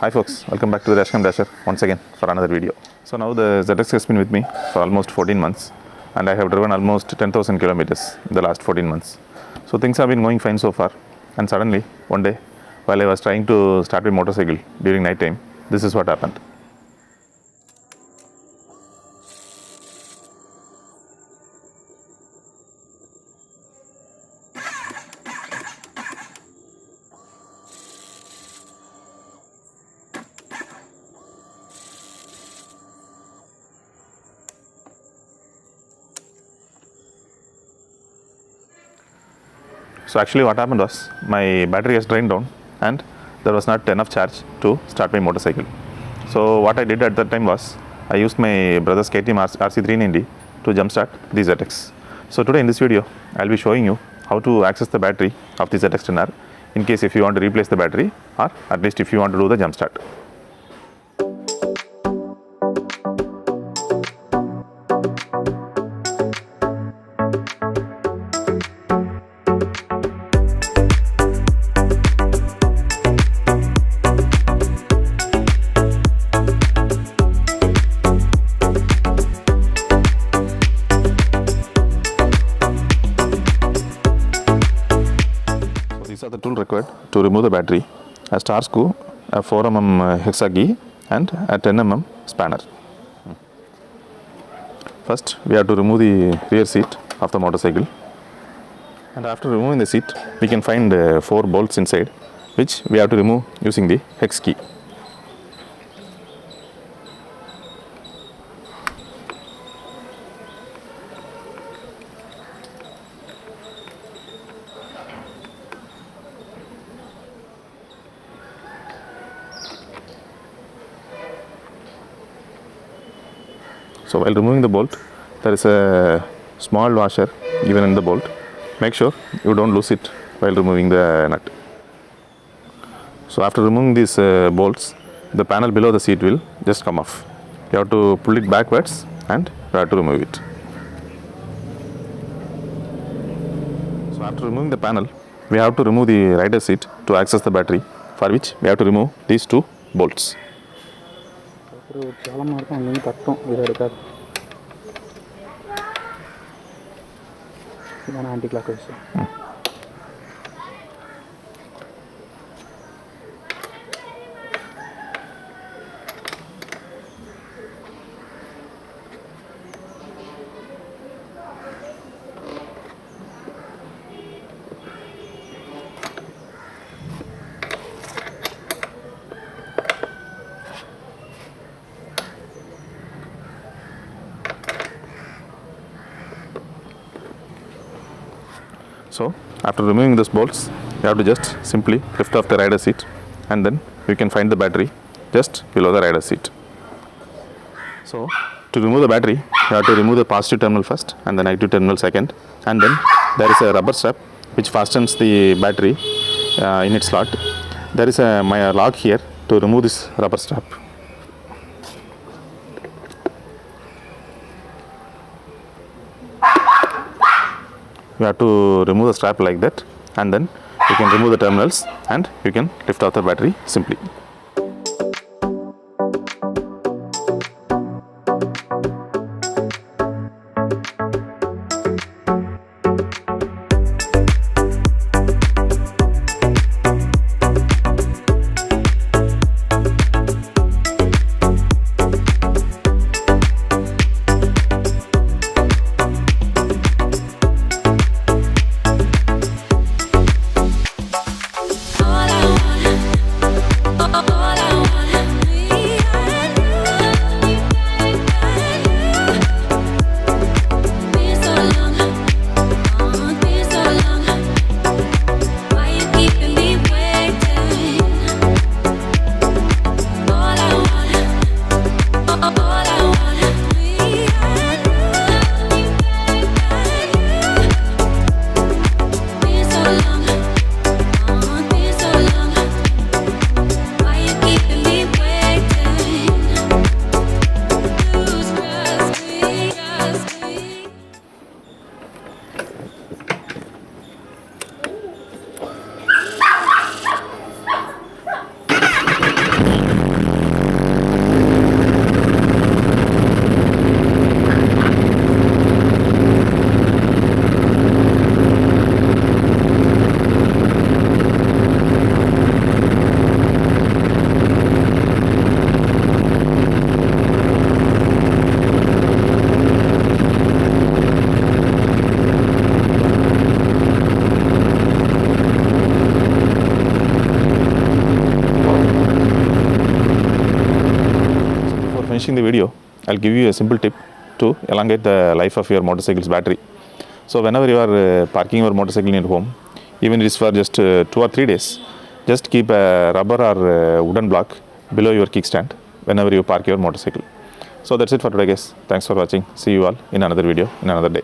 Hi folks, welcome back to the dashcamdasher once again for another video. So now the ZX has been with me for almost 14 months and I have driven almost 10,000 kilometers in the last 14 months. So things have been going fine so far, and suddenly one day while I was trying to start my motorcycle during night time, this is what happened. So actually what happened was, my battery has drained down and there was not enough charge to start my motorcycle. So what I did at that time was, I used my brother's KTM RC390 to jumpstart the ZX. So today in this video, I'll be showing you how to access the battery of the ZX10r in case if you want to replace the battery, or at least if you want to do the jumpstart. These are the tools required to remove the battery: a star screw, a 4mm hexa key and a 10mm spanner. First we have to remove the rear seat of the motorcycle, and after removing the seat we can find 4 bolts inside, which we have to remove using the hex key. So while removing the bolt, there is a small washer given in the bolt. Make sure you don't lose it while removing the nut. So after removing these bolts, the panel below the seat will just come off. You have to pull it backwards and you have to remove it. So after removing the panel, we have to remove the rider seat to access the battery, for which we have to remove these 2 bolts. Anti-clockwise. So after removing these bolts, you have to just simply lift off the rider seat, and then you can find the battery just below the rider seat. So to remove the battery, you have to remove the positive terminal first and the negative terminal second, and then there is a rubber strap which fastens the battery in its slot. There is a lock here to remove this rubber strap. You have to remove the strap like that, and then you can remove the terminals and you can lift off the battery simply. Finishing the video, I'll give you a simple tip to elongate the life of your motorcycle's battery. So whenever you are parking your motorcycle in home, even if it's for just 2 or 3 days, just keep a rubber or wooden block below your kickstand whenever you park your motorcycle. So that's it for today, guys. Thanks for watching. See you all in another video in another day.